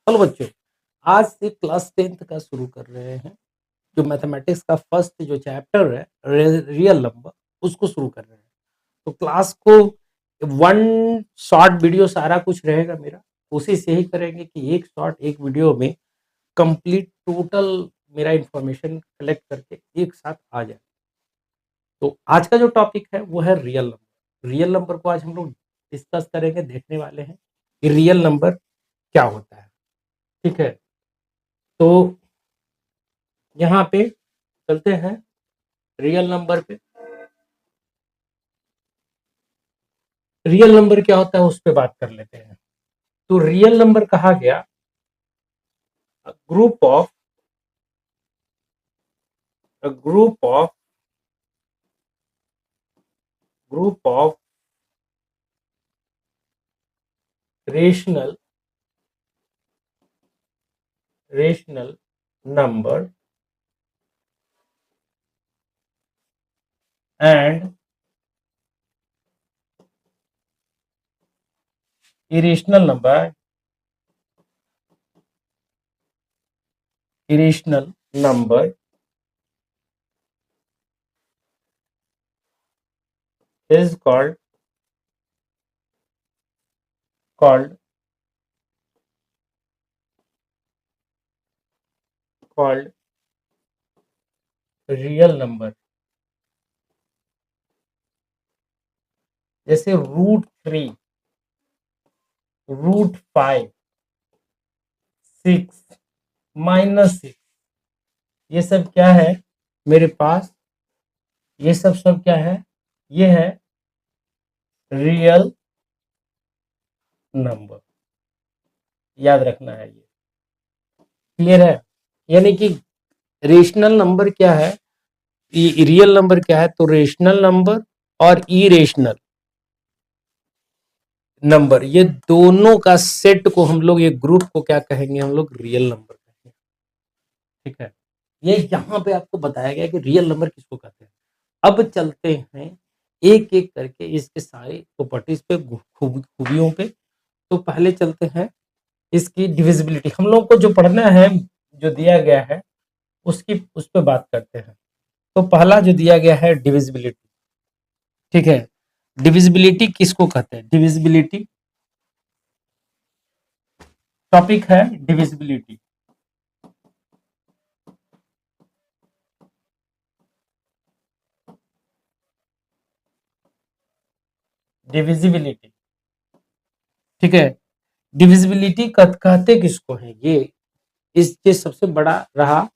चलो बच्चों, आज से क्लास 10th का शुरू कर रहे हैं। जो मैथमेटिक्स का फर्स्ट जो चैप्टर है रियल नंबर, उसको शुरू कर रहे हैं। तो क्लास को वन शॉर्ट वीडियो सारा कुछ रहेगा मेरा। कोशिश यही करेंगे कि एक शॉर्ट एक वीडियो में कंप्लीट टोटल मेरा इंफॉर्मेशन कलेक्ट करके एक साथ आ जाए। तो आज का जो टॉपिक है वो है रियल नंबर। रियल नंबर को आज हम लोग डिस्कस करेंगे, देखने वाले हैं कि रियल नंबर क्या होता है। ठीक है, तो यहाँ पे चलते हैं रियल नंबर पे। रियल नंबर क्या होता है उस पे बात कर लेते हैं। तो रियल नंबर कहा गया group of group of group of rational rational number and irrational number is called real number. जैसे √3, √5, 6, -6, ये सब क्या है मेरे पास? ये सब क्या है? ये है रियल नंबर। याद रखना है, ये क्लियर है? यानी कि रेशनल नंबर क्या है, रियल नंबर क्या है? तो रेशनल नंबर और इरेशनल नंबर, ये दोनों का सेट को हम लोग, ये ग्रुप को क्या कहेंगे? हम लोग रियल नंबर कहेंगे। ठीक है, ये यहाँ पे आपको बताया गया कि रियल नंबर किसको कहते हैं। अब चलते हैं एक एक करके इसके सारे प्रॉपर्टीज पे, खूबियों पे। तो पहले चलते हैं इसकी डिविजिबिलिटी। हम लोग को जो पढ़ना है, जो दिया गया है उस पर बात करते हैं। तो पहला जो दिया गया है डिविजिबिलिटी। ठीक है, डिविजिबिलिटी किसको कहते हैं? डिविजिबिलिटी टॉपिक है डिविजिबिलिटी। डिविजिबिलिटी, ठीक है। डिविजिबिलिटी कहते किसको है? ये सबसे बड़ा रहा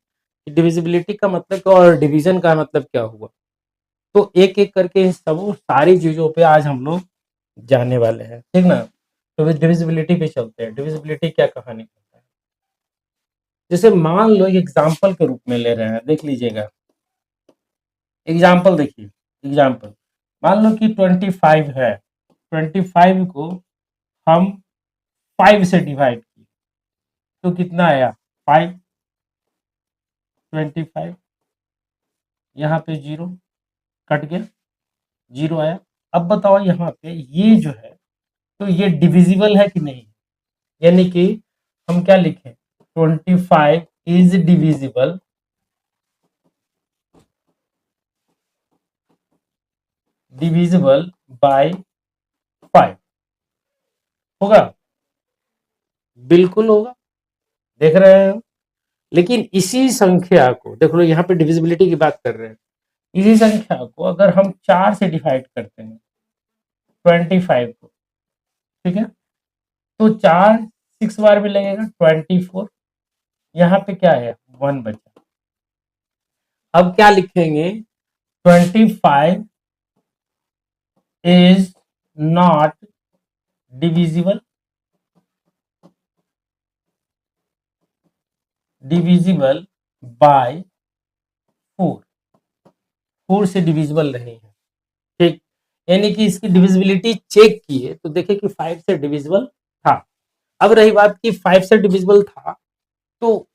कि डिविजिबिलिटी का मतलब क्या और डिवीजन का मतलब क्या हुआ। तो एक एक करके इन सब सारी चीजों पे आज हम लोग जाने वाले हैं, ठीक ना। तो डिविजिबिलिटी पे चलते हैं। डिविजिबिलिटी क्या कहानी करता है? जैसे मान लो एक एग्जाम्पल के रूप में ले रहे हैं, देख लीजिएगा। एग्जाम्पल देखिए, एग्जाम्पल मान लो कि 25 है। 25 को हम 5 से डिवाइड किए तो कितना आया? 5। 25 यहाँ पे 0 कट गया, 0 आया। अब बताओ यहाँ पे ये जो है, तो ये डिविजिबल है कि नहीं? यानी कि हम क्या लिखें? 25 इज डिविजिबल बाय 5। होगा? बिल्कुल होगा, देख रहे हो। लेकिन इसी संख्या को देख लो, यहाँ पे डिविजिबिलिटी की बात कर रहे हैं। इसी संख्या को अगर हम 4 से डिवाइड करते हैं 25 को, ठीक है, तो 4 6 बार भी लगेगा 24। यहाँ पे क्या है? 1 बचा। अब क्या लिखेंगे? 25 इज नॉट डिविजिबल बाय 4। 4 से डिविजिबल नहीं है, ठीक। यानी कि इसकी डिविजिबिलिटी चेक किए तो देखे कि 5 से डिविजिबल था। अब रही बात कि 5 से डिविजिबल था, तो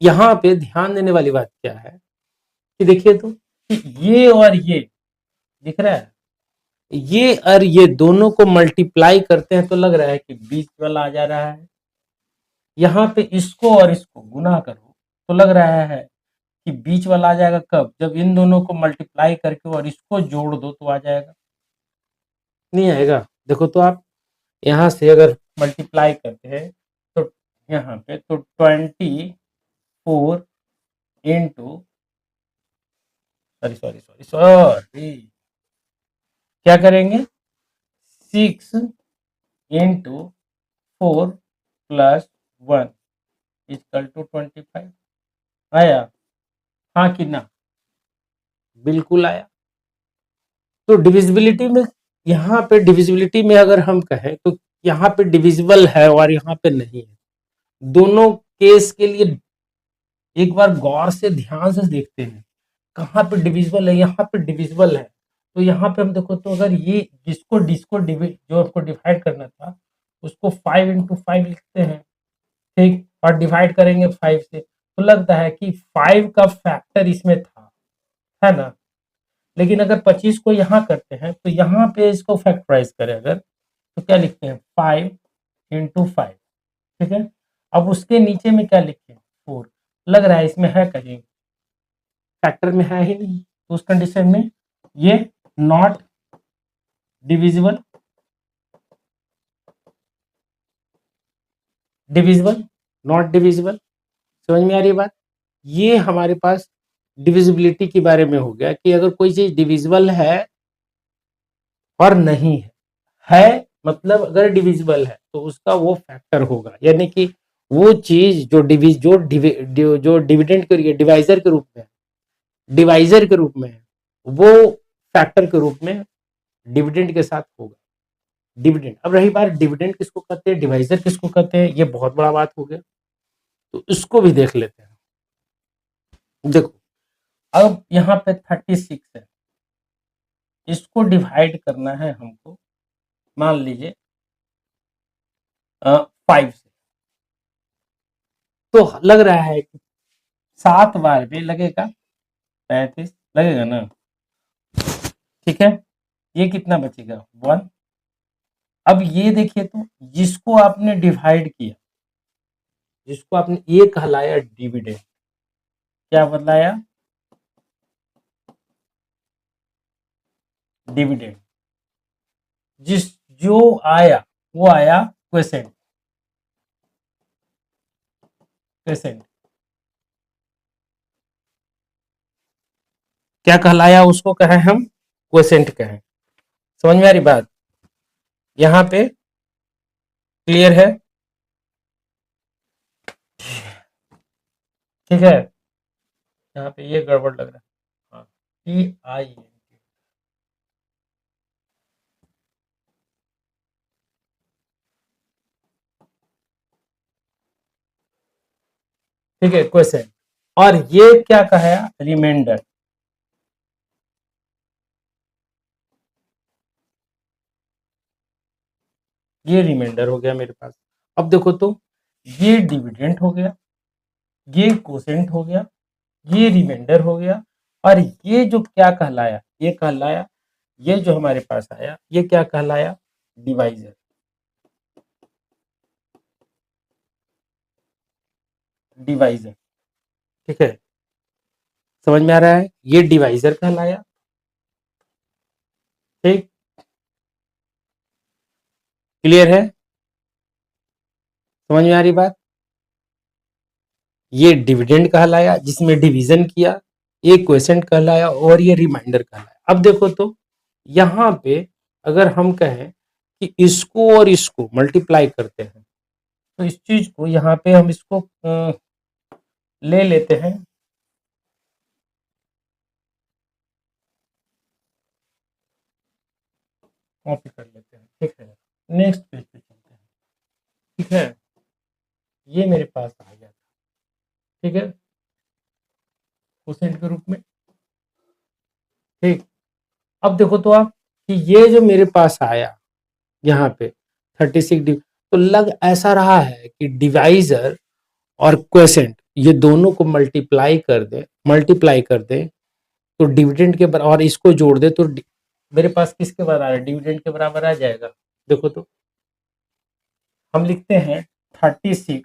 यहाँ पे ध्यान देने वाली बात क्या है कि देखिए तो कि ये और ये दिख रहा है, ये और ये दोनों को मल्टीप्लाई करते हैं तो लग रहा है कि 20 वाला आ जा रहा है। यहाँ पे इसको और इसको गुना करो तो लग रहा है कि बीच वाला आ जाएगा कब, जब इन दोनों को मल्टीप्लाई करके और इसको जोड़ दो तो आ जाएगा, नहीं आएगा। देखो तो आप यहाँ से अगर मल्टीप्लाई करते हैं तो यहाँ पे तो 24 into sorry sorry sorry sorry क्या करेंगे 6 इंटू 4 प्लस 1 इक्वल टू 25 आया, हाँ कि ना, बिल्कुल आया। तो डिविजिबिलिटी में, यहाँ पे डिविजिबिलिटी में अगर हम कहें तो यहाँ पे डिविजिबल है और यहाँ पे नहीं है, दोनों केस के लिए एक बार गौर से ध्यान से देखते हैं कहाँ पे डिविजिबल है, यहाँ पे डिविजिबल है। तो यहाँ पे हम देखो तो अगर ये जिसको जिसको जो आपको डिवाइड करना था उसको 5 इंटू 5 लिखते हैं, ठीक, और डिवाइड करेंगे 5 से तो लगता है कि 5 का फैक्टर इसमें था, है ना। लेकिन अगर 25 को यहाँ करते हैं तो यहाँ पे इसको फैक्टराइज करें अगर तो क्या लिखते हैं 5 इंटू 5, ठीक है। अब उसके नीचे में क्या लिखें 4, लग रहा है इसमें है कहीं फैक्टर में है ही नहीं, तो उस कंडीशन में ये not divisible, divisible not divisible. समझ में आ रही है बात, ये हमारे पास डिविजिबिलिटी के बारे में हो गया कि अगर कोई चीज डिविजिबल है और नहीं है मतलब अगर डिविजिबल है तो उसका वो फैक्टर होगा, यानी कि वो चीज जो डिविडेंड के डिवाइजर के रूप में, डिवाइजर के रूप में है वो फैक्टर के रूप में डिविडेंड के साथ होगा, डिविडेंड। अब रही बात डिविडेंड किसको कहते हैं, डिवाइजर किसको कहते हैं, ये बहुत बड़ा बात हो गया, तो इसको भी देख लेते हैं। देखो अब यहाँ पे 36 है, इसको डिवाइड करना है हमको, मान लीजिए 5 से, तो लग रहा है कि 7 बार में लगेगा 35 लगेगा ना, ठीक है। ये कितना बचेगा 1। अब ये देखिए तो जिसको आपने डिवाइड किया, जिसको आपने ये कहलाया डिविडेंड, क्या बदलाया डिविडेंड, जिस जो आया वो आया क्वेसेंट, क्वेसेंट क्या कहलाया, उसको कहें हम क्वेसेंट कहें। समझ में आ रही बात, यहाँ पे क्लियर है, ठीक है। यहाँ पे ये गड़बड़ लग रहा है, हाँ PI, ठीक है क्वेश्चन, और ये क्या कहा रिमाइंडर, ये रिमाइंडर हो गया मेरे पास। अब देखो तो ये डिविडेंड हो गया, ये कोसेंट हो गया, ये रिमाइंडर हो गया, और ये जो क्या कहलाया, ये कहलाया, ये जो हमारे पास आया ये क्या कहलाया डिवाइजर, डिवाइजर, ठीक है। समझ में आ रहा है, ये डिवाइजर कहलाया, ठीक, क्लियर है, समझ में आ रही बात। ये डिविडेंड कहलाया जिसमें डिवीजन किया, ये क्वेसेंट कहलाया और ये रिमाइंडर कहलाया। अब देखो तो यहाँ पे अगर हम कहें कि इसको और इसको मल्टीप्लाई करते हैं तो इस चीज को यहाँ पे हम इसको ले लेते हैं, कॉपी कर लेते हैं, ठीक है। नेक्स्ट पेज पे चलते हैं, ठीक है। ये मेरे पास आ गया, ठीक है, क्वेश्चन के रूप में, ठीक। अब देखो तो आप कि ये जो मेरे पास आया यहाँ पे 36 तो लग ऐसा रहा है कि डिवाइजर और क्वेसेंट ये दोनों को मल्टीप्लाई कर दे तो डिविडेंड के बराबर, और इसको जोड़ दे तो मेरे पास किसके बराबर है, डिविडेंड के बराबर आ जाएगा। देखो तो हम लिखते हैं 36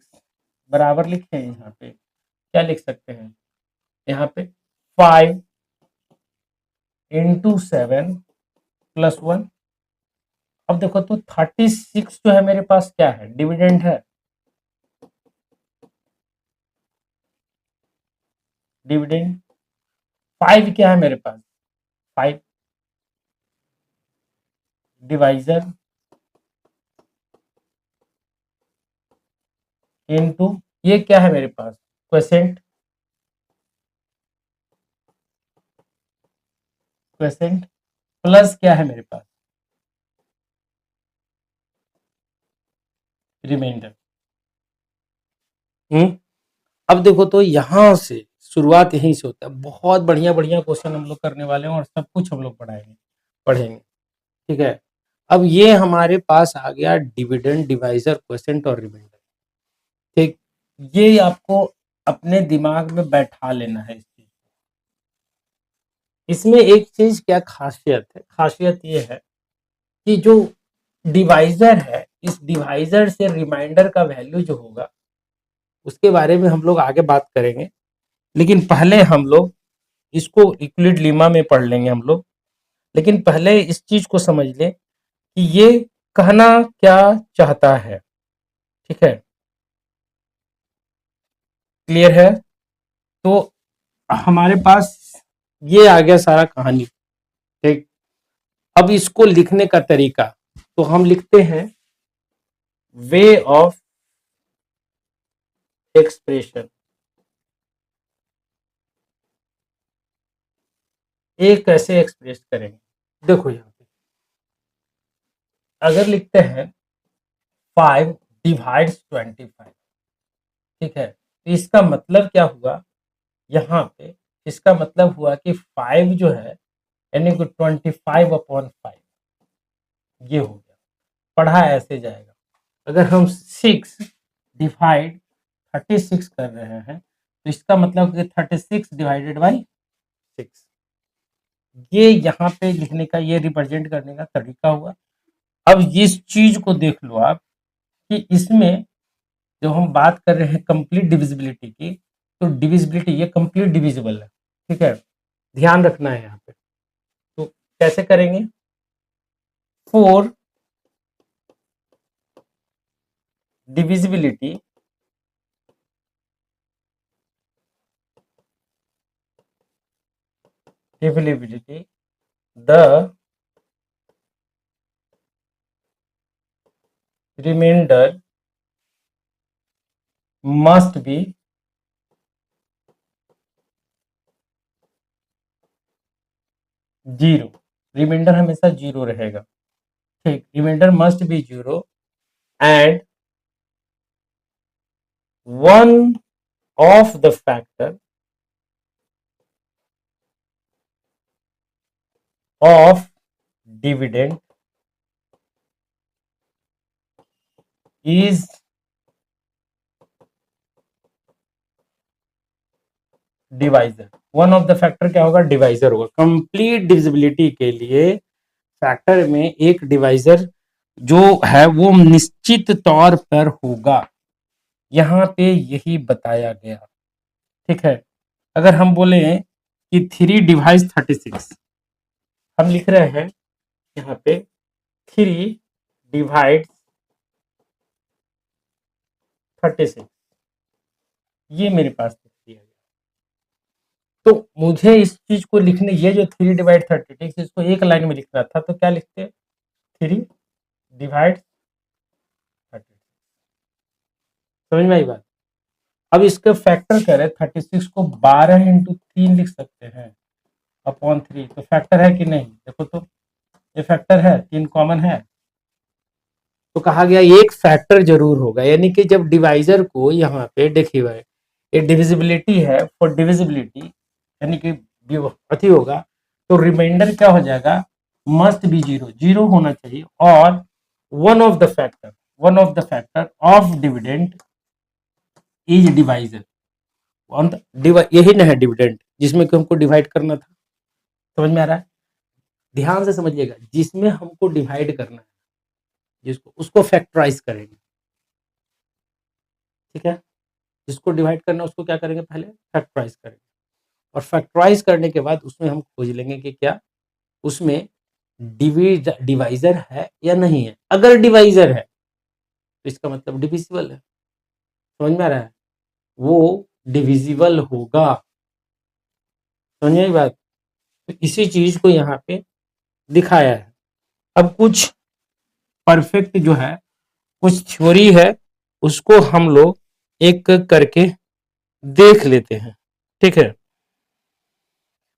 बराबर लिखें, यहाँ पे क्या लिख सकते हैं, यहाँ पे 5 इंटू 7 प्लस 1। अब देखो तो 36 जो है मेरे पास क्या है, डिविडेंड है, डिविडेंड। 5 क्या है मेरे पास, 5 डिवाइजर इनटू ये क्या है मेरे पास, क्वेसेंट, क्वेसेंट प्लस क्या है मेरे पास, रिमाइंडर। अब देखो तो यहां से शुरुआत यहीं से होता है। बहुत बढ़िया बढ़िया क्वेश्चन हम लोग करने वाले हैं और सब कुछ हम लोग पढ़ेंगे। ठीक है, अब ये हमारे पास आ गया डिविडेंड, डिवाइजर, क्वेसेंट और रिमाइंडर। ठीक, ये आपको अपने दिमाग में बैठा लेना है इस चीज। इसमें एक चीज क्या खासियत है, खासियत ये है कि जो डिवाइजर है, इस डिवाइजर से रिमाइंडर का वैल्यू जो होगा उसके बारे में हम लोग आगे बात करेंगे। लेकिन पहले हम लोग इसको यूक्लिड लीमा में पढ़ लेंगे हम लोग। लेकिन पहले इस चीज को समझ लें कि ये कहना क्या चाहता है। ठीक है, क्लियर है? तो हमारे पास ये आ गया सारा कहानी। ठीक, अब इसको लिखने का तरीका, तो हम लिखते हैं वे ऑफ एक्सप्रेशन। ये कैसे एक्सप्रेस करेंगे, देखो यहाँ पे अगर लिखते हैं 5 डिवाइड्स 25, ठीक है, तो इसका मतलब क्या हुआ यहाँ पे, इसका मतलब हुआ कि 5 जो है यानी कि 25/5 ये हो गया। पढ़ा ऐसे जाएगा। अगर हम 6 डिवाइड 36 कर रहे हैं तो इसका मतलब कि 36 डिवाइडेड बाई 6, ये यहाँ पे लिखने का, ये रिप्रेजेंट करने का तरीका हुआ। अब इस चीज को देख लो आप कि इसमें जब हम बात कर रहे हैं कंप्लीट डिविजिबिलिटी की, तो डिविजिबिलिटी ये कंप्लीट डिविजिबल है। ठीक है, ध्यान रखना है यहाँ पे। तो कैसे करेंगे, 4 divisibility divisibility the remainder must be zero. Remainder हमेशा जीरो रहेगा। ठीक, remainder must be zero and one of the factor of dividend is divisor. One of the factor क्या होगा, डिवाइजर होगा। कंप्लीट डिविजिबिलिटी के लिए फैक्टर में एक डिवाइजर जो है वो निश्चित तौर पर होगा। यहाँ पे यही बताया गया। ठीक है, अगर हम बोले कि 3 डिवाइस 36, हम लिख रहे हैं यहाँ पे 3 डिवाइड 36, ये मेरे पास दिया गया। तो मुझे इस चीज को लिखने, ये जो 3 डिवाइड 36 इसको एक लाइन में लिखना था, तो क्या लिखते, 3 डिवाइड 36। समझ में आई बात? अब इसका फैक्टर करें, 36 को 12 इंटू 3 लिख सकते हैं अपॉन 3, तो फैक्टर है कि नहीं, देखो तो ये फैक्टर है, 3 कॉमन है, तो कहा गया एक फैक्टर जरूर होगा। यानी कि जब डिवाइजर को यहाँ पे देखिए भाई, ये डिविजिबिलिटी है, फॉर डिविजिबिलिटी यानी कि अति होगा, तो रिमाइंडर क्या हो जाएगा, मस्ट बी जीरो, जीरो होना चाहिए। और one of the factor, one of the factor of dividend is divisor. यही ना है डिविडेंड जिसमें कि हमको डिवाइड करना था। समझ में आ रहा है? ध्यान से समझिएगा, जिसमें हमको डिवाइड करना है, जिसको उसको फैक्टराइज करेंगे। ठीक है, जिसको डिवाइड करना है उसको क्या करेंगे, पहले फैक्टराइज करेंगे, और फैक्टराइज करने के बाद उसमें हम खोज लेंगे कि क्या उसमें डिवाइजर है या नहीं है। अगर डिवाइजर है तो इसका मतलब डिविजिबल है। समझ में आ रहा है? वो डिविजिबल होगा। समझ में आई बात? तो इसी चीज को यहाँ पे दिखाया है। अब कुछ परफेक्ट जो है, कुछ थ्योरी है, उसको हम लोग एक करके देख लेते हैं। ठीक है,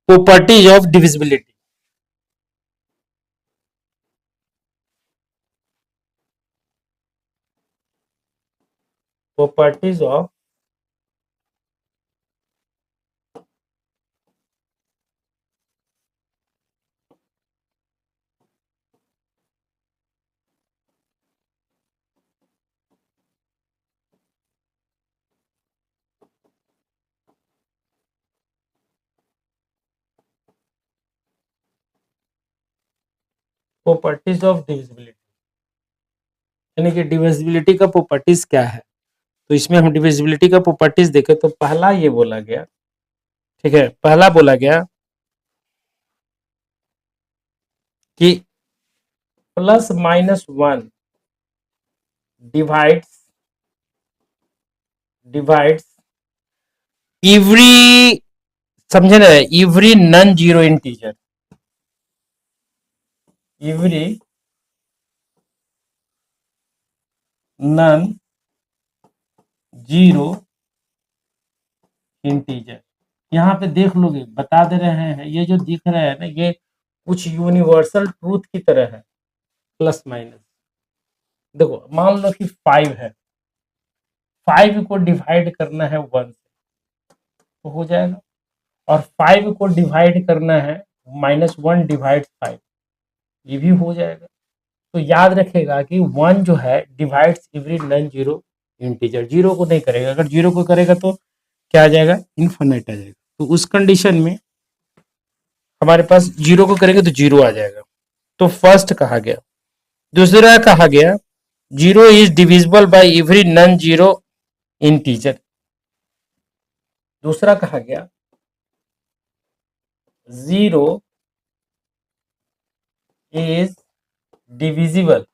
properties of divisibility. Properties of properties of divisibility, यानी कि डिविजिबिलिटी का प्रॉपर्टीज क्या है। तो इसमें हम डिविजिबिलिटी का प्रॉपर्टीज देखें तो पहला ये बोला गया, ठीक है, पहला बोला गया कि plus minus one divides every, समझे ना, every non zero integer, every non zero integer. यहाँ पे देख लोगे, बता दे रहे हैं, ये जो दिख रहा है ना, ये कुछ यूनिवर्सल ट्रूथ की तरह है। प्लस माइनस, देखो मान लो कि 5 है, 5 को डिवाइड करना है 1 से तो हो जाएगा, और 5 को डिवाइड करना है -1/5, ये भी हो जाएगा। तो याद रखेगा कि 1 जो है divides every non zero integer, zero को नहीं करेगा। अगर जीरो को करेगा तो क्या आ जाएगा, इनफिनिट आ जाएगा। तो उस कंडीशन में हमारे पास जीरो को करेंगे तो जीरो आ जाएगा। तो फर्स्ट कहा गया। दूसरा कहा गया zero is divisible by every non zero integer. दूसरा कहा गया zero is divisible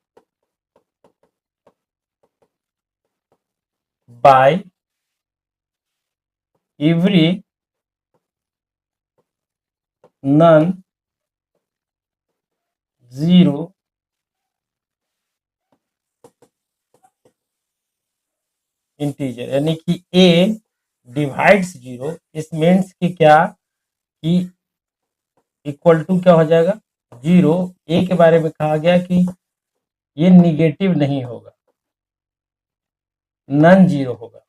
by every non zero integer, यानी कि a डिवाइड्स जीरो, इस मीन्स कि क्या, कि इक्वल टू क्या हो जाएगा, जीरो। ए के बारे में कहा गया कि ये निगेटिव नहीं होगा, नॉन जीरो होगा।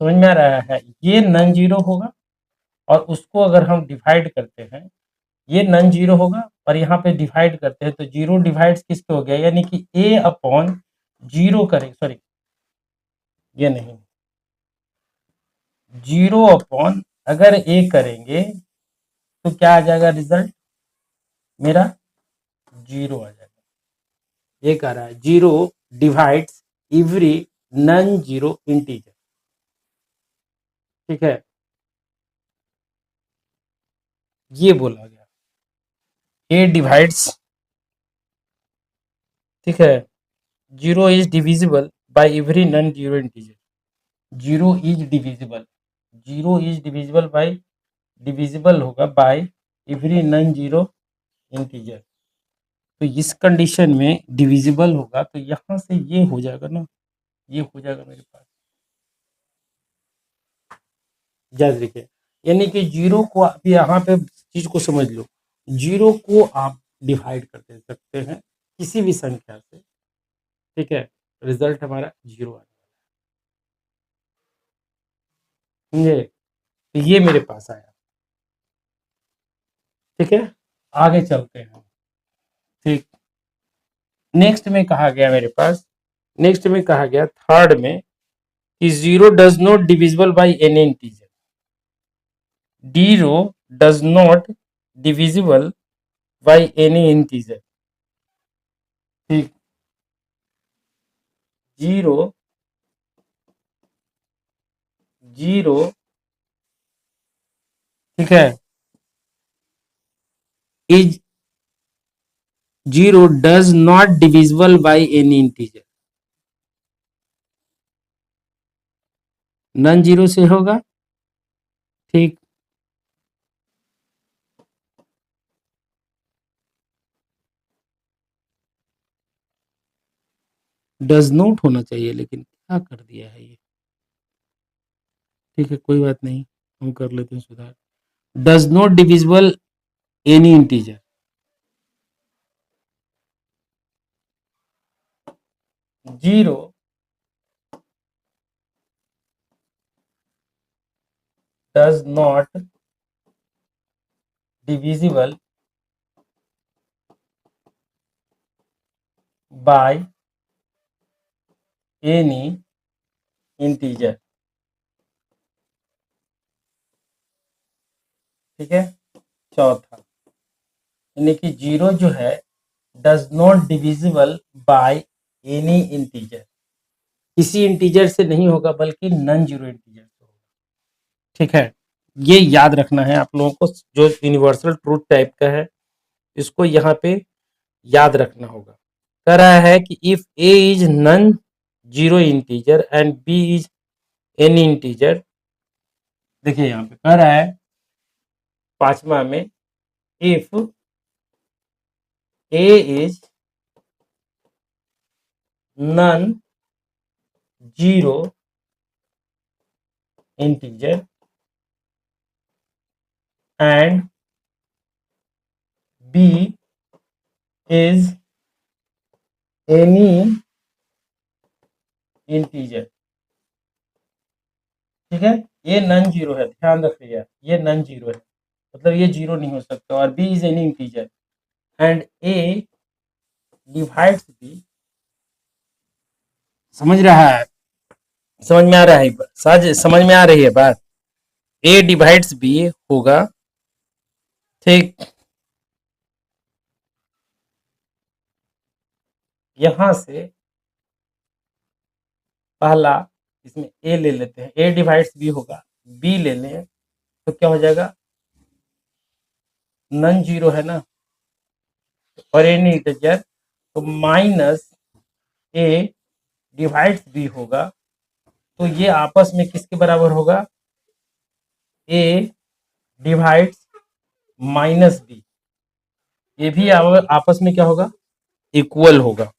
समझ में आ रहा है? ये नॉन जीरो होगा, और उसको अगर हम डिवाइड करते हैं, ये नॉन जीरो होगा, और यहाँ पे डिवाइड करते हैं तो जीरो डिवाइड्स किसके हो गया, यानी कि a अपॉन जीरो करें, सॉरी ये नहीं, जीरो अपॉन अगर a करेंगे तो क्या आ जाएगा, रिजल्ट मेरा जीरो आ जाएगा। ये कह रहा है zero divides every non zero integer. ठीक है, ये बोला गया a डिवाइड्स, ठीक है, zero is divisible by every non zero integer. Zero is divisible, zero is divisible by, divisible होगा by every non zero integer. तो इस कंडीशन में डिविजिबल होगा, तो यहाँ से ये हो जाएगा ना, ये हो जाएगा मेरे पास, याद रखिए। यानी कि जीरो को आप यहाँ पे चीज को समझ लो, जीरो को आप डिवाइड कर दे सकते हैं किसी भी संख्या से, ठीक है, रिजल्ट हमारा जीरो आ जाएगा। समझे? तो ये मेरे पास आया। ठीक है, आगे चलते हैं। ठीक, नेक्स्ट में कहा गया मेरे पास, नेक्स्ट में कहा गया थर्ड में कि zero does not divisible by any integer, zero does not divisible by any integer. ठीक, 0 0 ठीक है, is 0 does not divisible by any integer, non zero से होगा, ठीक। डज नॉट होना चाहिए, लेकिन क्या कर दिया है ये, ठीक है कोई बात नहीं, हम कर लेते हैं सुधार। Does not divisible any integer, 0 does not divisible by any integer, ठीक है। चौथा, यानी कि 0 जो है does not divisible by any integer, किसी इंटीजर से नहीं होगा बल्कि नॉन जीरो इंटीजर से होगा, ठीक है। ये याद रखना है आप लोगों को, जो यूनिवर्सल ट्रूथ टाइप का है इसको यहाँ पे याद रखना होगा। कह रहा है कि if A is non zero integer and B is any integer, देखिए यहाँ पे कह रहा है पांचवा में, if A is non zero integer and B is any integer, ठीक है। ये नॉन जीरो है, ध्यान रखिएगा, ये नॉन जीरो है, मतलब ये जीरो नहीं हो सकता, और B is any integer and A divides B, समझ रहा है, समझ में आ रहा है, साज समझ में आ रही है बात, ए डिवाइड्स बी होगा, ठीक। यहां से पहला इसमें ए ले लेते हैं, ए डिवाइड्स बी होगा, बी ले लें तो क्या हो जाएगा, नॉन जीरो है ना, और एनी इंटीजर, तो माइनस ए डिवाइड्स बी होगा, तो ये आपस में किसके बराबर होगा, ए डिवाइड्स माइनस बी, ये भी आपस में क्या होगा, इक्वल होगा,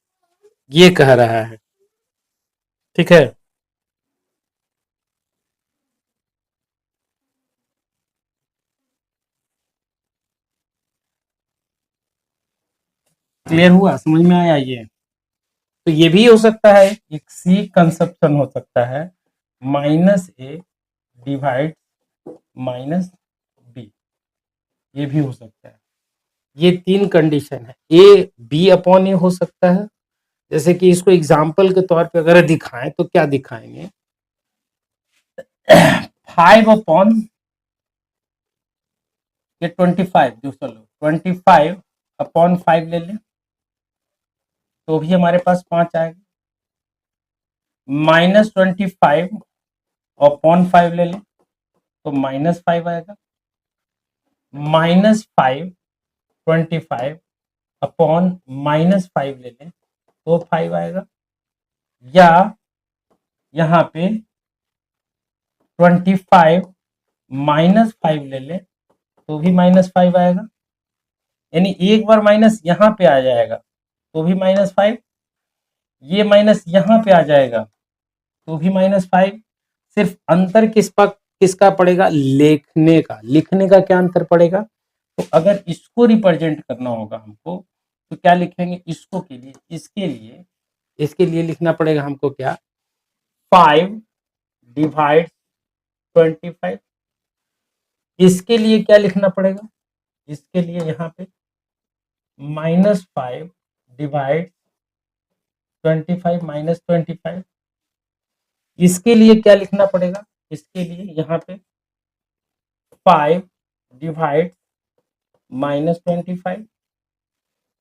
ये कह रहा है, ठीक है। क्लियर हुआ, समझ में आया ये, तो ये भी हो सकता है, एक सी कंसेप्शन हो सकता है, माइनस ए डिवाइड माइनस बी, ये भी हो सकता है। ये तीन कंडीशन है, ए बी अपॉन ए हो सकता है, जैसे कि इसको एग्जाम्पल के तौर पे अगर दिखाएं तो क्या दिखाएंगे, 5 अपॉन ये 25, जो चलो 25 अपॉन 5 ले लें तो भी हमारे पास 5 आएगा, माइनस 25 अपॉन 5 ले लें तो माइनस 5 आएगा, माइनस 5 25 अपॉन माइनस 5 ले लें तो 5 आएगा, या यहाँ पे 25 माइनस 5 ले लें तो भी माइनस 5 आएगा, यानी एक बार माइनस यहाँ पे आ जाएगा तो भी माइनस 5, ये माइनस यहाँ पे आ जाएगा तो भी माइनस 5, सिर्फ अंतर किसका पड़ेगा, लिखने का क्या अंतर पड़ेगा, तो अगर इसको रिप्रेजेंट करना होगा हमको तो क्या लिखेंगे, इसको के लिए इसके लिए लिखना पड़ेगा हमको क्या, 5 डिवाइड 25, इसके लिए क्या लिखना पड़ेगा, इसके लिए यहाँ पे -5 डिवाइड 25 माइनस 25, इसके लिए क्या लिखना पड़ेगा, इसके लिए यहाँ पे 5 डिवाइड -25,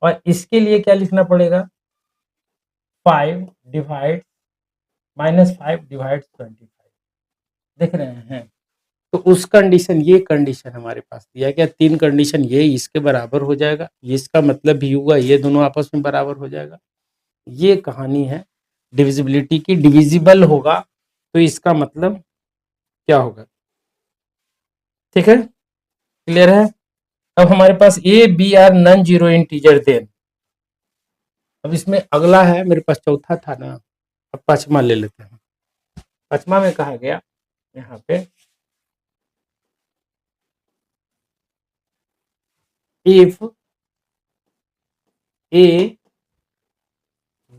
और इसके लिए क्या लिखना पड़ेगा, 5 डिवाइड -5 डिवाइड्स 25 देख रहे हैं। तो उस कंडीशन, ये कंडीशन हमारे पास दिया गया, 3 कंडीशन, ये इसके बराबर हो जाएगा, ये इसका मतलब भी हुआ, ये दोनों आपस में बराबर हो जाएगा। ये कहानी है डिविजिबिलिटी की। डिविजिबल होगा तो इसका मतलब क्या होगा, ठीक है, क्लियर है। अब हमारे पास a B are non zero integer then, अब इसमें अगला है, मेरे पास चौथा था ना, अब पांचवा ले लेते हैं। पांचवा में कहा गया यहाँ पे if A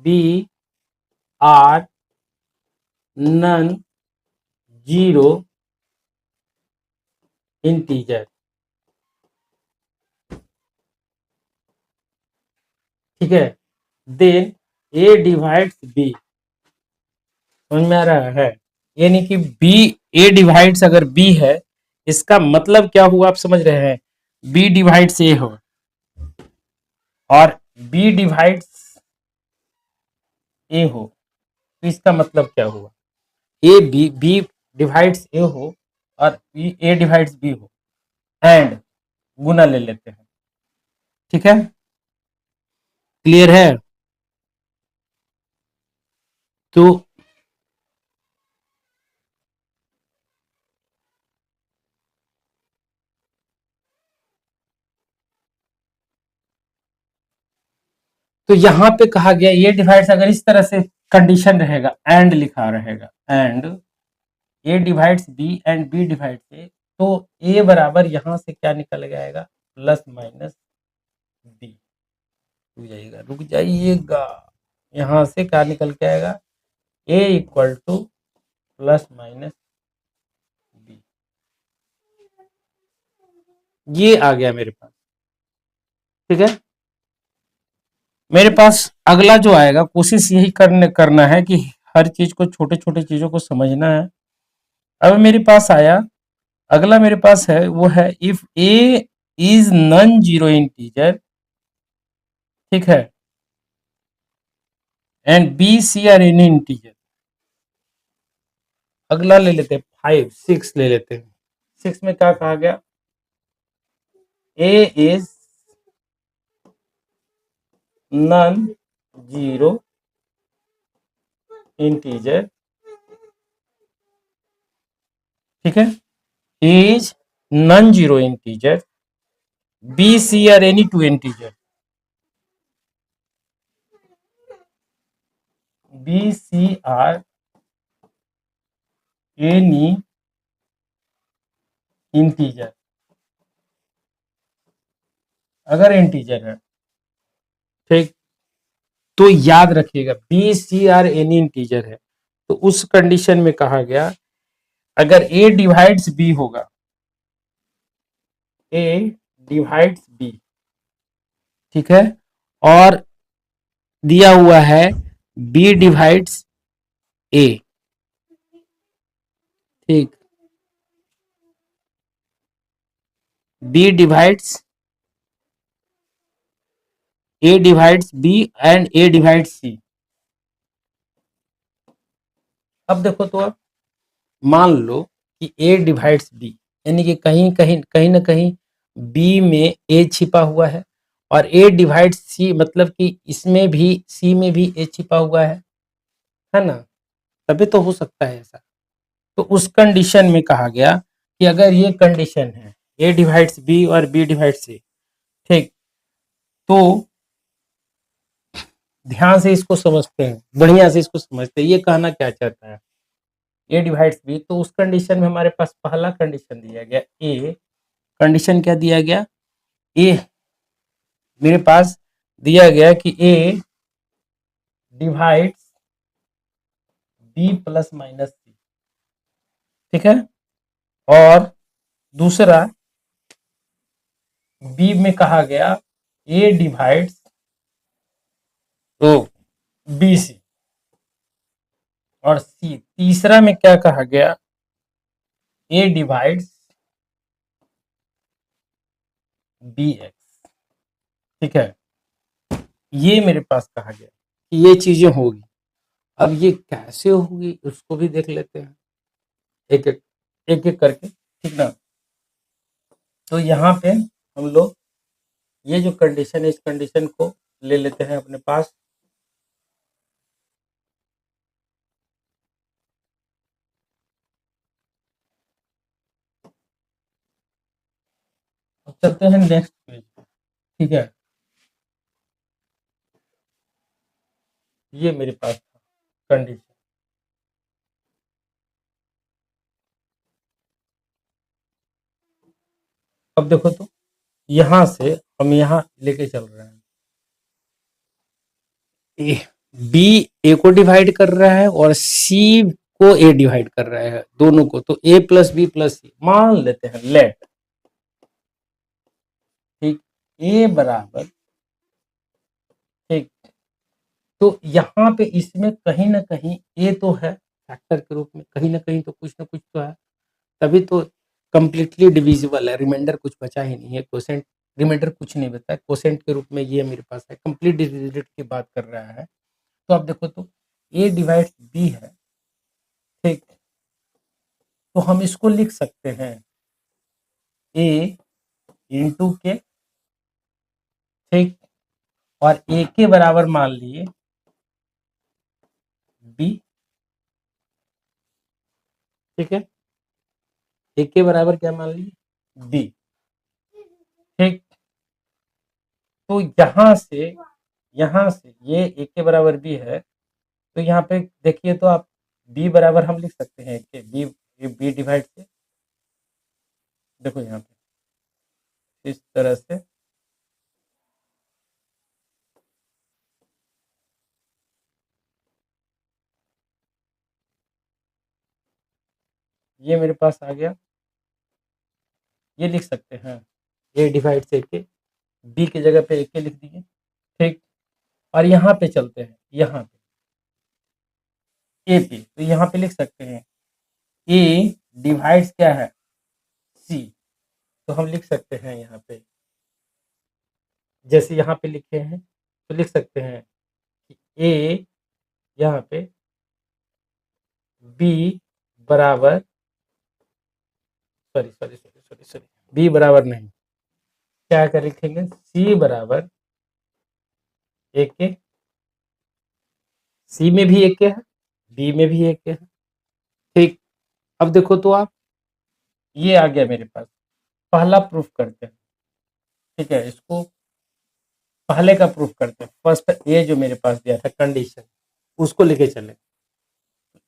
B are non zero integer, ठीक है, देन ए डिवाइड्स बी, समझ में आ रहा है, यानी कि बी, ए डिवाइड्स अगर बी है, इसका मतलब क्या हुआ आप समझ रहे हैं, बी डिवाइड्स ए हो और बी डिवाइड्स ए हो, तो इसका मतलब क्या हुआ, ए बी, बी डिवाइड्स ए हो और बी ए डिवाइड्स बी हो, एंड गुना ले लेते हैं, ठीक है, क्लियर है। तो यहां पे कहा गया ये डिवाइड्स, अगर इस तरह से कंडीशन रहेगा, एंड लिखा रहेगा, and A divides B and b divides a, तो ए बराबर यहां से क्या निकल जाएगा, प्लस माइनस बी। रुक जाइएगा, यहां से क्या निकल के आएगा, a equal to plus minus b, ये आ गया मेरे पास, ठीक है। मेरे पास अगला जो आएगा, कोशिश यही करना है कि हर चीज को, छोटे छोटे चीजों को समझना है। अब मेरे पास आया, अगला मेरे पास है, वो है if A is non zero integer, ठीक है, and B C are any integer. अगला ले लेते हैं 5, 6 ले लेते हैं। 6 में क्या कहा गया, A is non zero integer, ठीक है, is non zero integer, B C are any two integer, B C are any integer, अगर इंटीजर है, ठीक, तो याद रखिएगा B C are any integer है, तो उस कंडीशन में कहा गया अगर ए डिवाइड्स बी होगा, ए डिवाइड्स बी, ठीक है, और दिया हुआ है बी डिवाइड्स ए, ठीक, b divides a divides B and A divides c. अब देखो, तो अब मान लो कि ए डिवाइड्स बी, यानी कि कहीं कहीं कहीं ना कहीं बी में ए छिपा हुआ है, और ए डिवाइड्स सी मतलब कि इसमें भी, सी में भी ए छिपा हुआ है ना, तभी तो हो सकता है ऐसा। तो उस कंडीशन में कहा गया कि अगर ये कंडीशन है, ए डिवाइड्स बी और बी डिवाइड्स सी, ठीक, तो ध्यान से इसको समझते हैं, बढ़िया से इसको समझते हैं, ये कहना क्या चाहता है, ए डिवाइड्स बी, तो उस कंडीशन में हमारे पास पहला कंडीशन दिया गया, ए कंडीशन क्या दिया गया, ए मेरे पास दिया गया कि a divides b plus minus c, ठीक है, और दूसरा बी में कहा गया ए डिवाइड्स तो बी सी, और सी तीसरा में क्या कहा गया, ए डिवाइड्स बी एक्स, ठीक है, ये मेरे पास कहा गया कि ये चीजें होगी। अब ये कैसे होगी उसको भी देख लेते हैं एक-एक करके, ठीक ना? तो यहाँ पे हम लोग ये जो कंडीशन है इस कंडीशन को ले लेते हैं अपने पास। अब चलते हैं नेक्स्ट पेज, ठीक है? ये मेरे पास था कंडीशन। अब देखो तो यहाँ से हम यहाँ लेके चल रहे हैं। ए बी ए को डिवाइड कर रहा है और सी को ए डिवाइड कर रहा है, दोनों को। तो ए प्लस बी प्लस सी मान लेते हैं, लेट, ठीक, ए बराबर, ठीक। तो यहाँ पे इसमें कहीं ना कहीं ए तो है फैक्टर के रूप में, कहीं ना कहीं तो कुछ ना कुछ तो है, तभी तो कंप्लीटली डिविजिबल है, रिमाइंडर कुछ बचा ही नहीं है, क्वोशेंट रिमाइंडर कुछ नहीं बचा है, क्वोशेंट के रूप में ये मेरे पास है, कंप्लीट डिविजिबिलिटी की बात कर रहा है। तो आप देखो तो ए डिवाइड बी है, ठीक। तो हम इसको लिख सकते हैं ए इंटू के, ठीक, और ए के बराबर मान लिए बी, ठीक है, ए के बराबर क्या मान लिए बी, ठीक। तो यहाँ से ये ए के बराबर बी है, तो यहाँ पे देखिए तो आप बी बराबर हम लिख सकते हैं कि बी, बी डिवाइड से, देखो यहाँ पे इस तरह से, ये मेरे पास आ गया, ये लिख सकते हैं ए डिवाइड से के, बी की जगह पे ए के लिख दिए, ठीक। और यहाँ पे चलते हैं, यहाँ पे ए पे, तो यहाँ पे लिख सकते हैं ए डिवाइड्स क्या है सी, तो हम लिख सकते हैं यहाँ पे, जैसे यहाँ पे लिखे हैं तो लिख सकते हैं कि ए यहाँ पे बी बराबर, सॉरी बी बराबर नहीं, क्या कर लिखेंगे सी बराबर ए के, सी में भी एक के है, बी में भी एक के है, ठीक। अब देखो तो आप, ये आ गया मेरे पास, पहला प्रूफ करते हैं, ठीक है, इसको पहले का प्रूफ करते हैं, फर्स्ट ए जो मेरे पास दिया था कंडीशन, उसको लेके चले।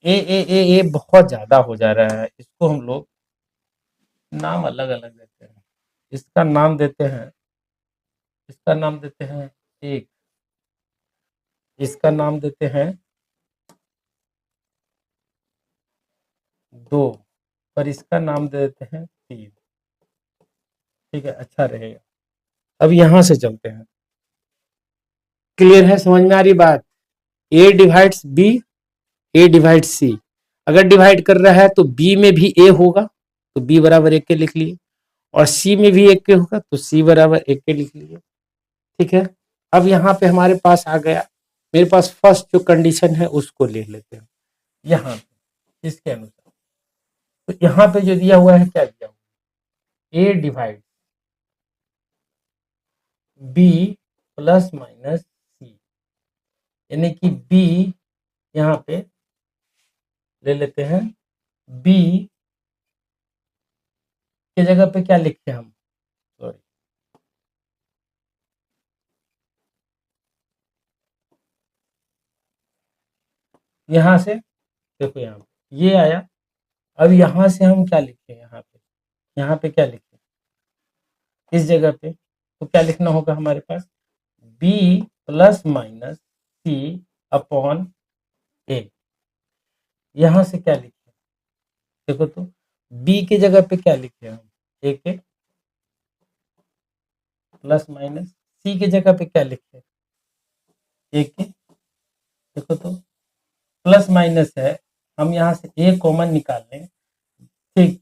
ए बहुत ज्यादा हो जा रहा है, इसको हम लोग नाम अलग अलग देते हैं, इसका नाम देते हैं, इसका नाम देते हैं एक, इसका नाम देते हैं दो, और इसका नाम दे देते हैं तीन, ठीक है, अच्छा रहेगा। अब यहाँ से चलते हैं, क्लियर है, समझ में आ रही बात? A divides b, a divide c, अगर डिवाइड कर रहा है तो बी में भी ए होगा, तो बी बराबर एक के लिख लिए, और सी में भी एक के होगा तो सी बराबर एक के लिख लिए, ठीक है। अब यहाँ पे हमारे पास आ गया, मेरे पास फर्स्ट जो कंडीशन है उसको ले लेते हैं यहाँ पे, इसके अनुसार। तो यहाँ पे जो दिया हुआ है, क्या दिया हुआ, ए डिवाइड बी प्लस माइनस सी, यानी कि बी यहाँ पे ले लेते हैं, बी की जगह पे क्या लिखे हम, सॉरी, यहाँ से देखो, यहाँ पे ये आया। अब यहाँ से हम क्या लिखे, यहाँ पे क्या लिखे, इस जगह पे तो क्या लिखना होगा हमारे पास, बी प्लस माइनस सी अपॉन ए, यहाँ से क्या लिखे, देखो तो बी की जगह पे क्या लिखे हम, ए के प्लस माइनस, सी की जगह पे क्या लिखे, ए के, देखो तो प्लस माइनस है, हम यहाँ से ए कॉमन निकाल लें, ठीक।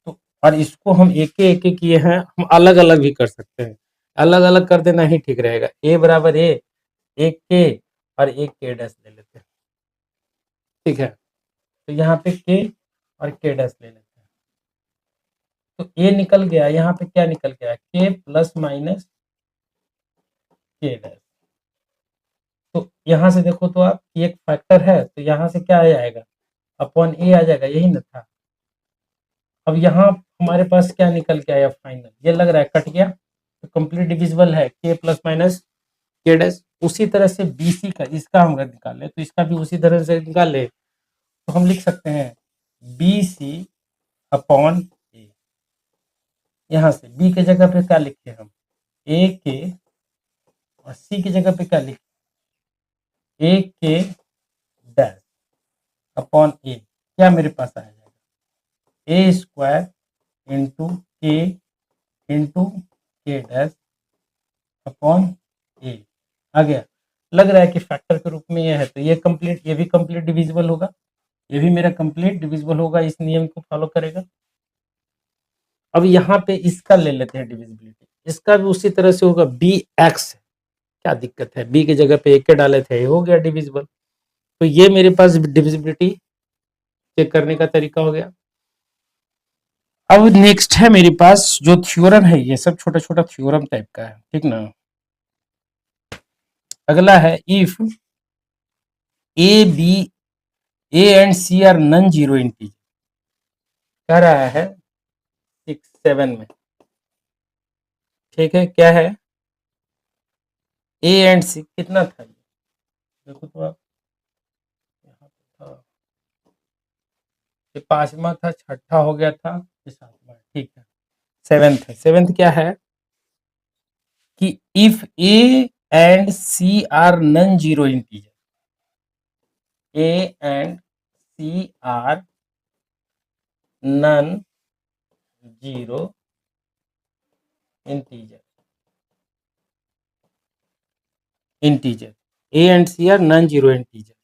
तो और इसको हम एक एक किए हैं, हम अलग अलग भी कर सकते हैं, अलग अलग कर देना ही ठीक रहेगा, ए बराबर ए, एक के और एक के डैश ले लेते हैं, ठीक है, तो यहाँ पे के और के डैश ले लेते हैं। तो ए निकल गया, यहाँ पे क्या निकल गया, के प्लस माइनस के डैश। तो यहाँ से देखो तो आप एक फैक्टर है, तो यहाँ से क्या आ जाएगा, अपॉन ए आ जाएगा, यही ना था। अब यहाँ हमारे पास क्या निकल के आया फाइनल, ये लग रहा है कट गया, तो कंप्लीट डिविजिबल है के प्लस माइनस के डैश। उसी तरह से बीसी का, इसका हम अगर निकालें तो इसका भी उसी तरह से निकाले, तो हम लिख सकते हैं बी सी अपॉन ए। यहाँ से बी के जगह पे क्या लिखे हम, ए के, और सी की जगह पे क्या लिखे, ए के डैश अपॉन ए। क्या मेरे पास आ जाएगा, ए स्क्वायर इंटू के डैश अपॉन ए आ गया। लग रहा है कि फैक्टर के रूप में ये है, तो ये कंप्लीट, ये भी कंप्लीट डिविजिबल होगा, ये भी मेरा कंप्लीट डिविजिबल होगा, इस नियम को फॉलो करेगा। अब यहाँ पे इसका ले लेते हैं डिविजिबिलिटी, इसका भी उसी तरह से होगा, बी एक्स, क्या दिक्कत है, बी की जगह पे एक के डाले थे, हो गया डिविजिबल। तो ये मेरे पास डिविजिबिलिटी चेक करने का तरीका हो गया। अब नेक्स्ट है मेरे पास जो थ्योरम है, ये सब छोटा छोटा थ्योरम टाइप का है, ठीक ना। अगला है if A B A and C are non zero integer, कह रहा है 6-7 में, ठीक है। क्या है, ए एंड सी कितना था, ये देखो तो आप, यहाँ पे था, ये पांचवा था, छठा हो गया था, ये सातवां, ठीक है, सेवेंथ है। सेवेंथ क्या है कि if A and C are non zero integer, A and C are non zero integer, integer A and C are non zero integer,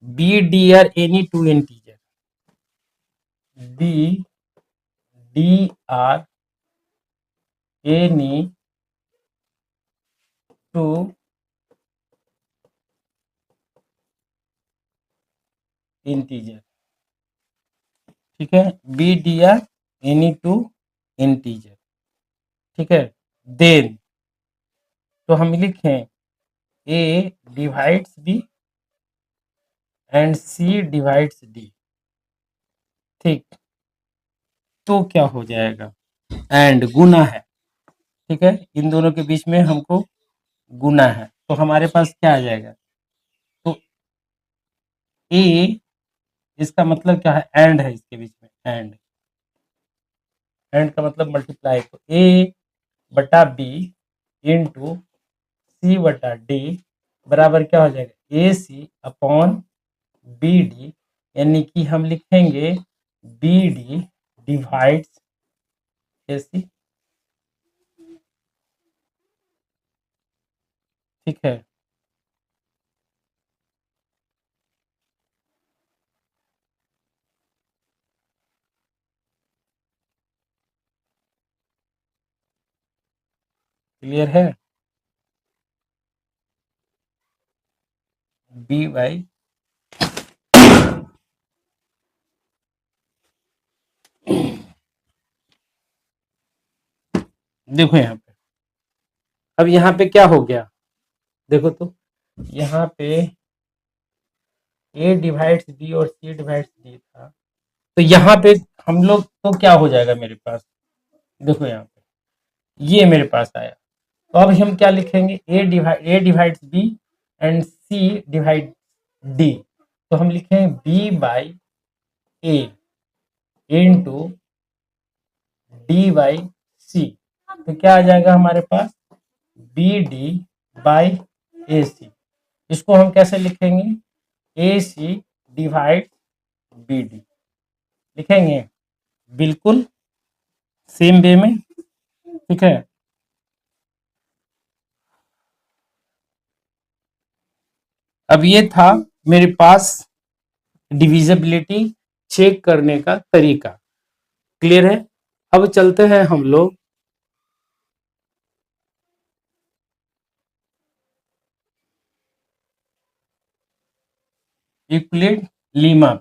B D are any two integer, D D are any two integer, ठीक है, B D are any two integer, ठीक है। Then तो हम लिखें A divides B and C divides D, ठीक। तो क्या हो जाएगा, एंड गुना है, ठीक है, इन दोनों के बीच में हमको गुना है, तो हमारे पास क्या आ जाएगा, तो ए, इसका मतलब क्या है, एंड है इसके बीच में, एंड का मतलब मल्टीप्लाई, तो ए बटा बी इंटू सी बटा डी बराबर क्या हो जाएगा, ए सी अपॉन बी डी, यानी कि हम लिखेंगे बी डी डिवाइड्स ए सी, ठीक है। क्लियर है, बी बाई, देखो यहाँ पे, अब यहाँ पे क्या हो गया, देखो तो यहाँ पे ए डिवाइड्स बी और सी डिवाइड्स डी था, तो यहाँ पे हम लोग तो क्या हो जाएगा मेरे पास, देखो यहाँ पे ये मेरे पास आया, तो अब हम क्या लिखेंगे, a divides B and c divide d, तो हम लिखेंगे b by a into d by c, तो क्या आ जाएगा हमारे पास, b d by a c. इसको हम कैसे लिखेंगे, a c divide b d लिखेंगे, बिल्कुल सेम वे में, ठीक है। अब ये था मेरे पास डिविजिबिलिटी चेक करने का तरीका, क्लियर है। अब चलते हैं हम लोग यूक्लिड लीमा।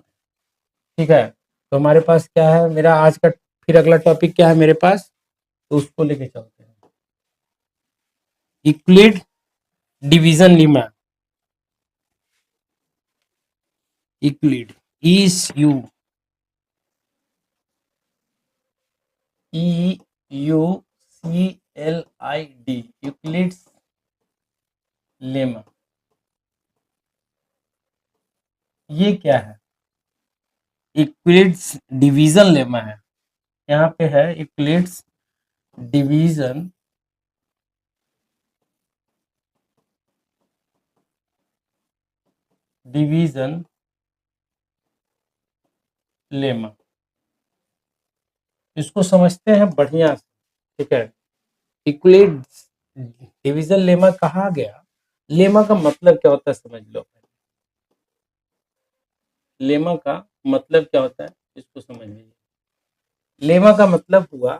ठीक है, तो हमारे पास क्या है, मेरा आज का फिर अगला टॉपिक क्या है मेरे पास, तो उसको लेके चलते हैं। Euclid division Lima. Euclid, EUCLID, Euclid's lemma. ये क्या है? यूक्लिड्स डिवीजन लेमा है। यहाँ पे है यूक्लिड्स डिवीजन डिवीजन लेमा। इसको समझते हैं बढ़िया से। ठीक है, यूक्लिड्स डिवीजन लेमा कहा गया। लेमा का मतलब क्या होता है समझ लो। लेमा का मतलब क्या होता है इसको समझ लीजिए। लेमा का मतलब हुआ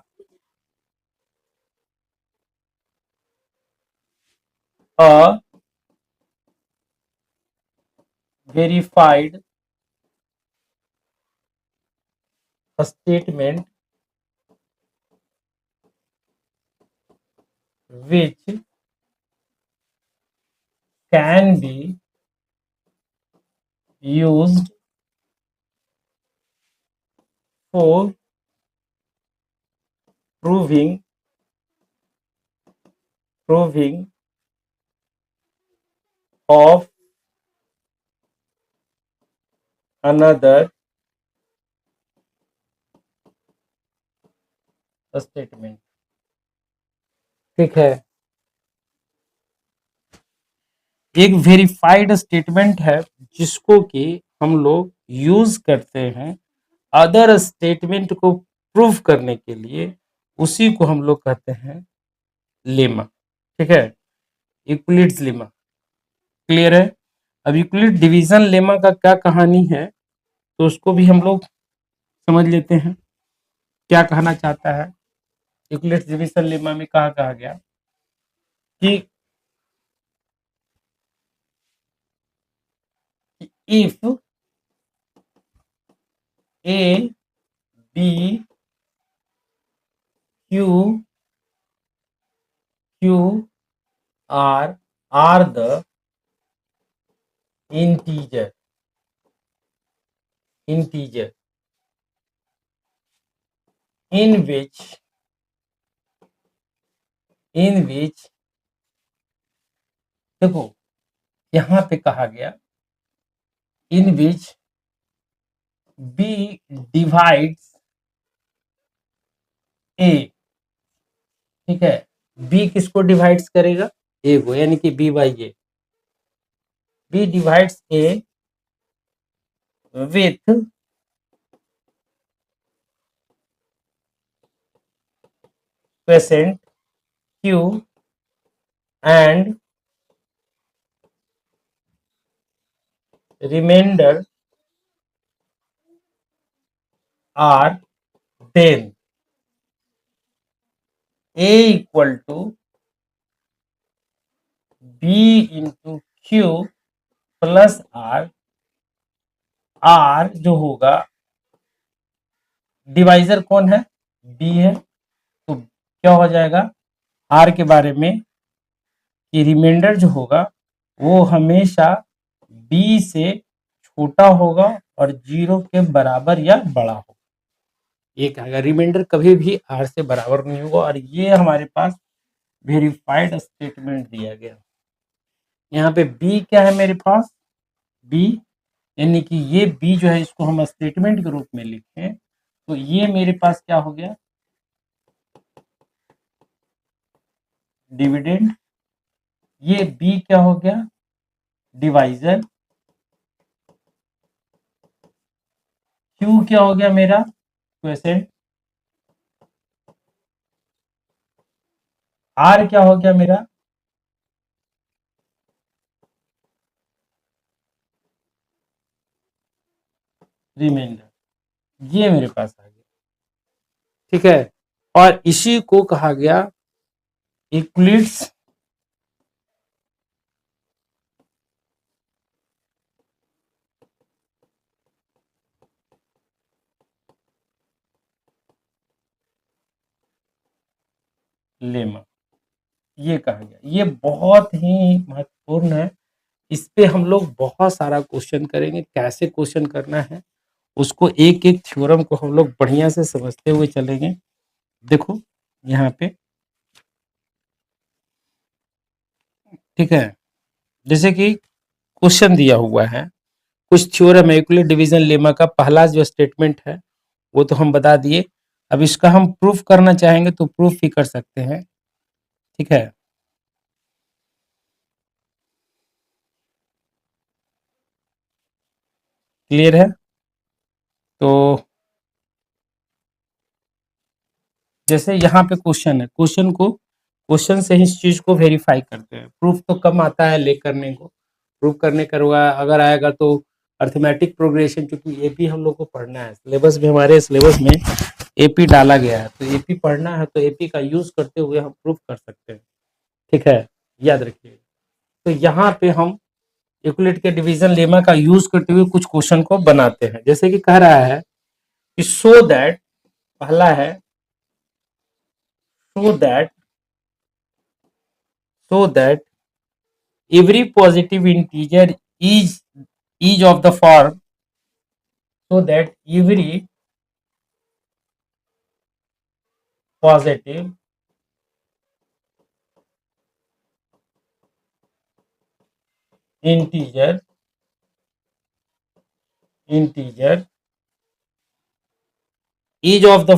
a verified statement which can be used for proving of another statement. ठीक है, एक वेरीफाइड स्टेटमेंट है जिसको कि हम लोग यूज करते हैं अदर स्टेटमेंट को प्रूव करने के लिए, उसी को हम लोग कहते हैं लेमा। ठीक है, यूक्लिड्स लेमा। क्लियर है? अब यूक्लिड डिवीजन लेमा का क्या कहानी है, तो उसको भी हम लोग समझ लेते हैं क्या कहना चाहता है। यूक्लिड्स डिवीजन लेमा में कहा गया कि if A B Q Q are the integer in which देखो यहां पे कहा गया in which b divides a। ठीक है, b किसको डिवाइड्स करेगा? a को, यानी कि b by A. b divides a with quotient q and remainder r, then a equal to b into q plus R. R जो होगा, डिवाइजर कौन है? बी है। तो क्या हो जाएगा आर के बारे में कि रिमाइंडर जो होगा वो हमेशा बी से छोटा होगा और जीरो के बराबर या बड़ा होगा। ये कहेगा रिमाइंडर कभी भी आर से बराबर नहीं होगा। और ये हमारे पास वेरीफाइड स्टेटमेंट दिया गया। यहाँ पे बी क्या है मेरे पास? बी, यानी कि ये बी जो है इसको हम स्टेटमेंट के रूप में लिखें तो ये मेरे पास क्या हो गया? डिविडेंड। ये बी क्या हो गया? डिवाइजर। क्यू क्या हो गया मेरा? क्वेश्चन। आर क्या हो गया मेरा? रिमाइंडर। ये मेरे पास आ गया। ठीक है, और इसी को कहा गया यूक्लिड्स लेमा, ये कहा गया। ये बहुत ही महत्वपूर्ण है। इस पे हम लोग बहुत सारा क्वेश्चन करेंगे। कैसे क्वेश्चन करना है, उसको एक-एक थ्योरम को हम लोग बढ़िया से समझते हुए चलेंगे। देखो यहाँ पे, ठीक है, जैसे कि क्वेश्चन दिया हुआ है, कुछ थ्योरम है यूक्लिड डिवीजन लेमा का। पहला जो स्टेटमेंट है वो तो हम बता दिए। अब इसका हम प्रूफ करना चाहेंगे तो प्रूफ भी कर सकते हैं, ठीक है। क्लियर है? तो जैसे यहाँ पे क्वेश्चन है, क्वेश्चन से ही इस चीज को वेरीफाई करते हैं। प्रूफ तो कम आता है ले करने को, प्रूफ करने करवा अगर आएगा तो अर्थमेटिक प्रोग्रेशन, क्योंकि एपी हम लोग को पढ़ना है, सिलेबस में, हमारे सिलेबस में एपी डाला गया है, तो एपी पढ़ना है, तो एपी का यूज करते हुए हम प्रूफ कर सकते हैं, ठीक है, याद रखिए। तो यहाँ पे हम यूक्लिड के डिवीजन लेमा का यूज करते हुए कुछ क्वेश्चन को बनाते हैं। जैसे कि कह रहा है कि सो दैट, पहला है so that, so that every positive integer is of the form, so that every positive integer is of the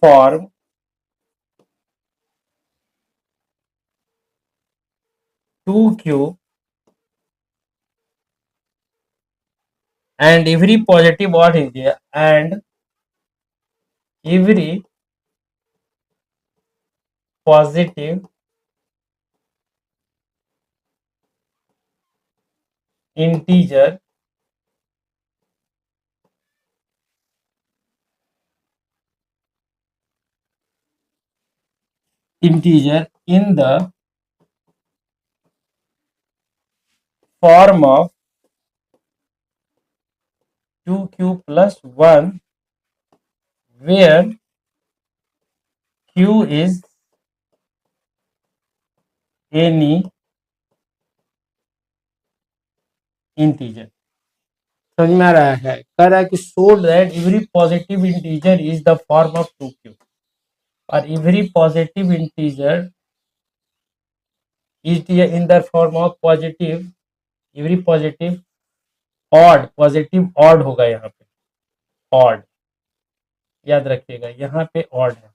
form 2q, and every positive odd integer, and every positive integer in the form of 2q plus 1, where q is any integer। समझ में आ रहा है? कह रहा है कि so that every positive integer is the form of 2q, और every positive integer is in the form of positive, every positive odd, positive odd होगा यहाँ पे, ऑड, याद रखिएगा यहाँ पे ऑड है,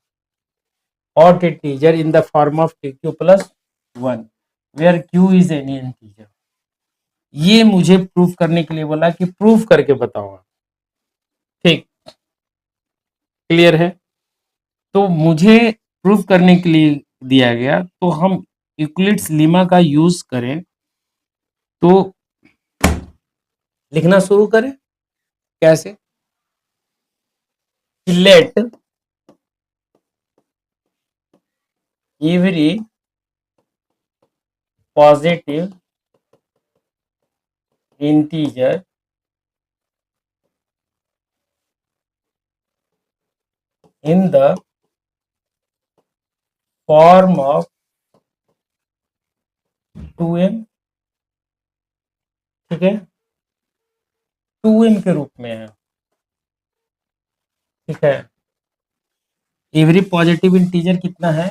odd integer in the form of q plus 1, where q is any integer. ये मुझे प्रूफ करने के लिए बोला कि प्रूफ करके बताओ आप, ठीक, क्लियर है? तो मुझे प्रूफ करने के लिए दिया गया, तो हम यूक्लिड्स लीमा का यूज करें, तो लिखना शुरू करें। कैसे? Let every positive integer in the form of 2m, ठीक है, 2m के रूप में है, ठीक है, एवरी पॉजिटिव इंटीजर कितना है,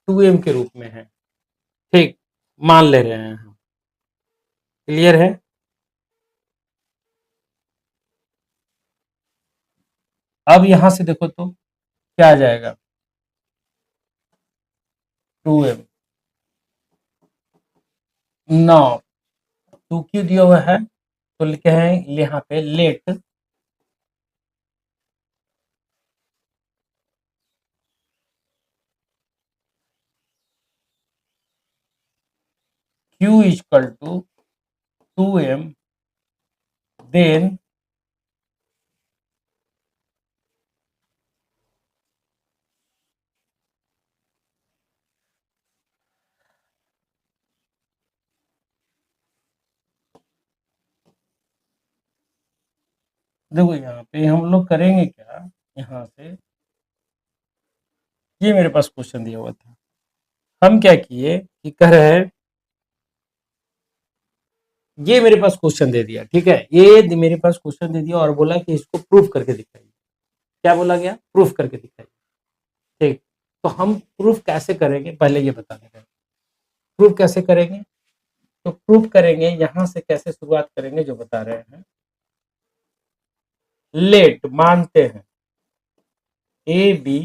2m के रूप में है, ठीक, मान ले रहे हैं हम, क्लियर है? अब यहां से देखो तो क्या आ जाएगा, 2m, नौ, 2q दिया हुआ है, तो लिखे हैं यहाँ पे late q is equal to 2m, then देखो यहाँ पे हम लोग करेंगे क्या, यहाँ से ये मेरे पास क्वेश्चन दिया हुआ था, हम क्या किए कि कह रहे हैं ये मेरे पास क्वेश्चन दे दिया, ठीक है, ये मेरे पास क्वेश्चन दे दिया और बोला कि इसको प्रूफ करके दिखाइए। क्या बोला गया? प्रूफ करके दिखाइए। ठीक, तो हम प्रूफ कैसे करेंगे पहले ये बता दें। प्रूफ कैसे करेंगे? तो प्रूफ करेंगे यहां से, कैसे शुरुआत करेंगे जो बता रहे हैं। लेट मानते हैं A be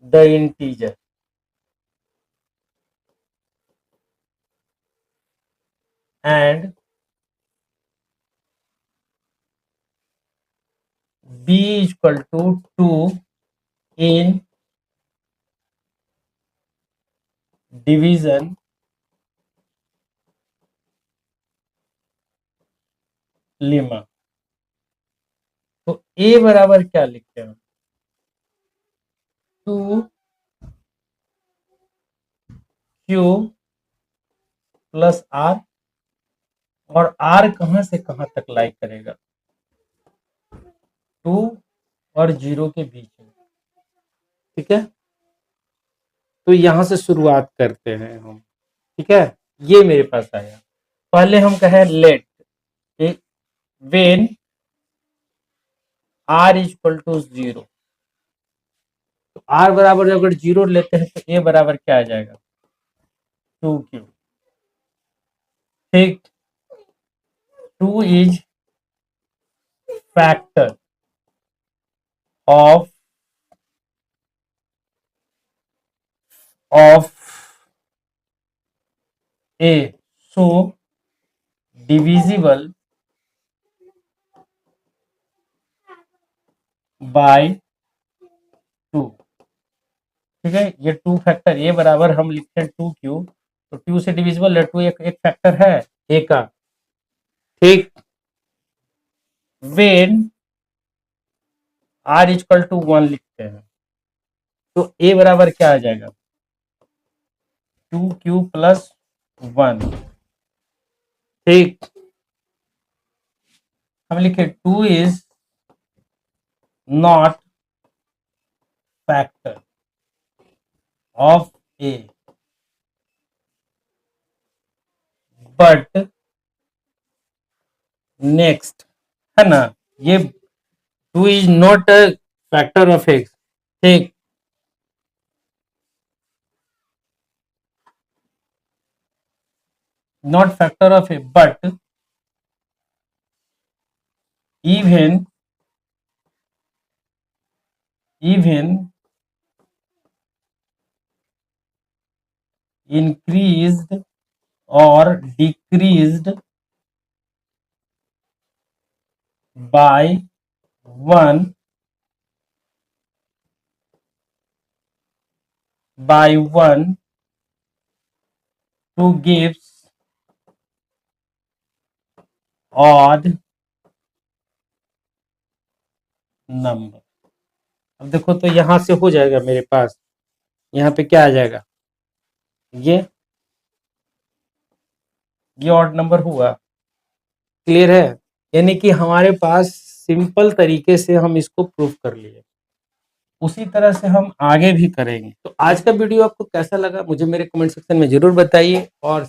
the integer and b equal to 2 in division lemma। तो a बराबर क्या लिखते हैं? 2 q प्लस r, और r कहां से कहां तक लाई करेगा? 2 और 0 के बीच में, ठीक है। तो यहां से शुरुआत करते हैं हम, ठीक है। ये मेरे पास आया, पहले हम कहें let when r equal to 0। तो r बराबर अगर 0 लेते हैं तो a बराबर क्या आ जाएगा? 2q। ठीक, 2 is factor of a, so divisible by 2। ठीक है, ये 2 फैक्टर a बराबर हम लिखते हैं 2q, तो 2 से डिविजिबल है 2, एक फैक्टर है a का। ठीक, व्हेन r इक्वल टू 1 लिखते हैं तो a बराबर क्या आ जाएगा? 2q plus 1। ठीक, हम लिखे 2 is not factor of a but next, है ना, ये 2 is not a factor of x। ठीक, not factor of a but even increased or decreased by 1 to gives odd number। अब देखो तो यहां से हो जाएगा मेरे पास, यहाँ पे क्या आ जाएगा? ये ऑड नंबर हुआ। क्लियर है? यानी कि हमारे पास सिंपल तरीके से हम इसको प्रूफ कर लिए, उसी तरह से हम आगे भी करेंगे। तो आज का वीडियो आपको कैसा लगा मुझे मेरे कमेंट सेक्शन में जरूर बताइए, और